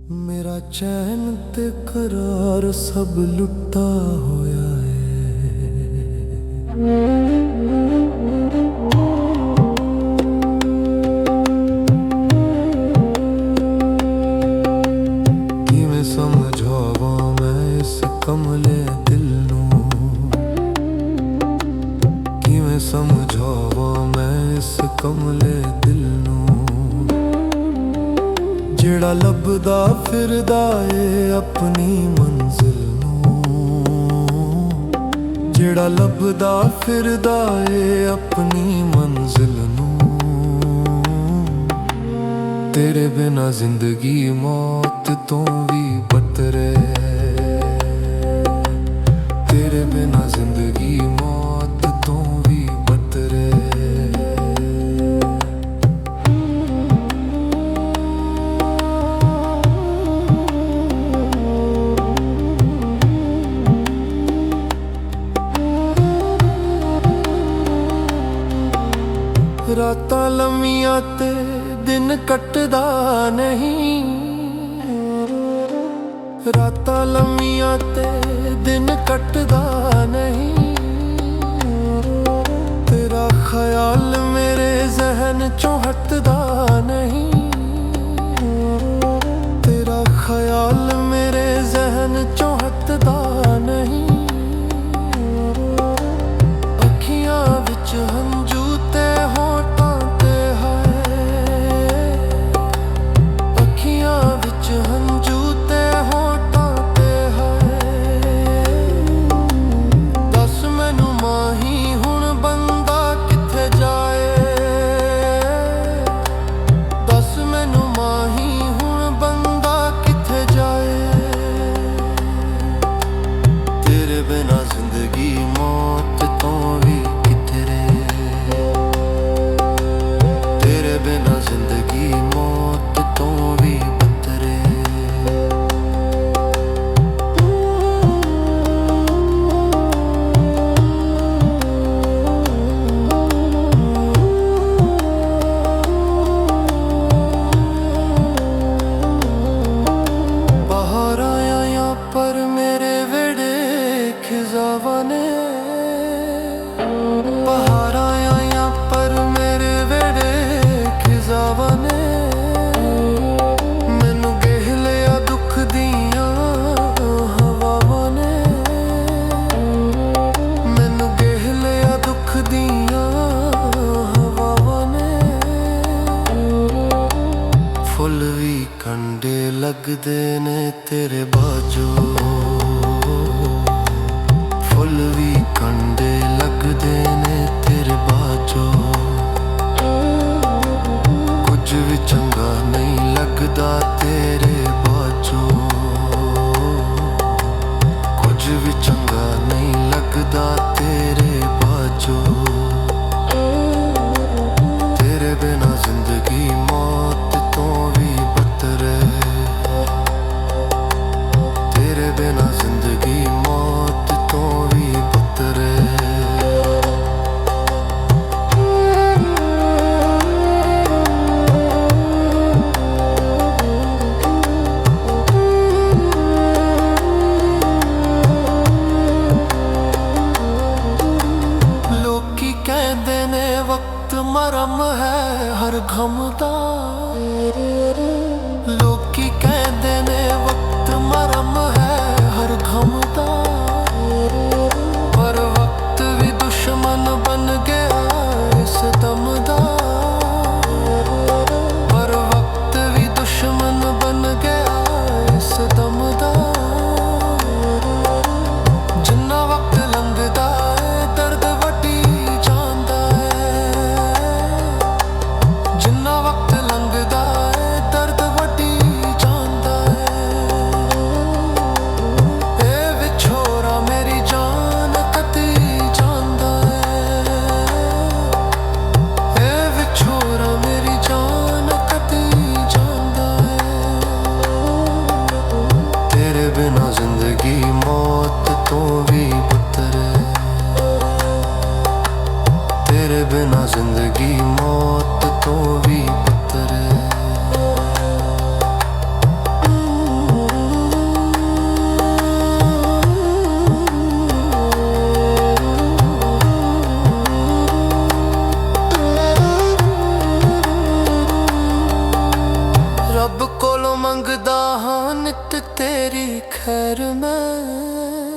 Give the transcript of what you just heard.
मेरा चैन ते करार सब लुटा होया किवें समझावां मैं इस कमले दिल नूं, किवें समझावां मैं इस कमले दिल नूं, जेड़ा लभदा फिरदा ए अपनी मंजिल नूं, जेड़ा लभदा फिरदा ए अपनी मंजिल नूं। तेरे बिना जिंदगी मौत तो भी बदतर है, तेरे बिना जिंदगी मौत तो भी बदतर है। रातां लम्मियां ते दिन कटदा नहीं, रातां लम्मियां ते दिन कटदा नहीं, तेरा ख्याल मेरे जहन चों हटदा नहीं, तेरा ख्याल मेरे जहन चों हटदा नहीं। अखियां विच हंजू ते होठां ते हाय, अखियां विच हंजू ते होठां ते हाय। दस मैनू माही हुण बंदा कित्थे जाए, दस मैनू माही हुण बंदा कित्थे जाए। तेरे बिना जिंदगी मौत तो भी कित्थे रहे, तेरे बिना जिंदगी मौत तो भी बदतर है। बाहर आया या पर मेरे वेड़े खिजावां ने, बाहर आया या पर मेरे वेड़े खिजावां ने। मैनू गेह लिया दुख दियां हवावां ने, मैनू गेह लिया दुख दियां हवावां ने। फुल भी कंडे लगदे ने तेरे बाजो, फुल भी कंडे लगदे ने तेरे बाजो। कुछ भी चंगा नहीं लगदा तेरे बाजो, कुछ भी चंगा नहीं लगदा तेरे बाजो। तेरे बिना जिंदगी मौत तो भी बदतर है, तेरे बिना जिंदगी मौत तो भी बदतर है। ਮੰਗਦਾ ਹਾਂ ਨਿਤ ਤੇਰੀ ਖੈਰ ਮੈਂ।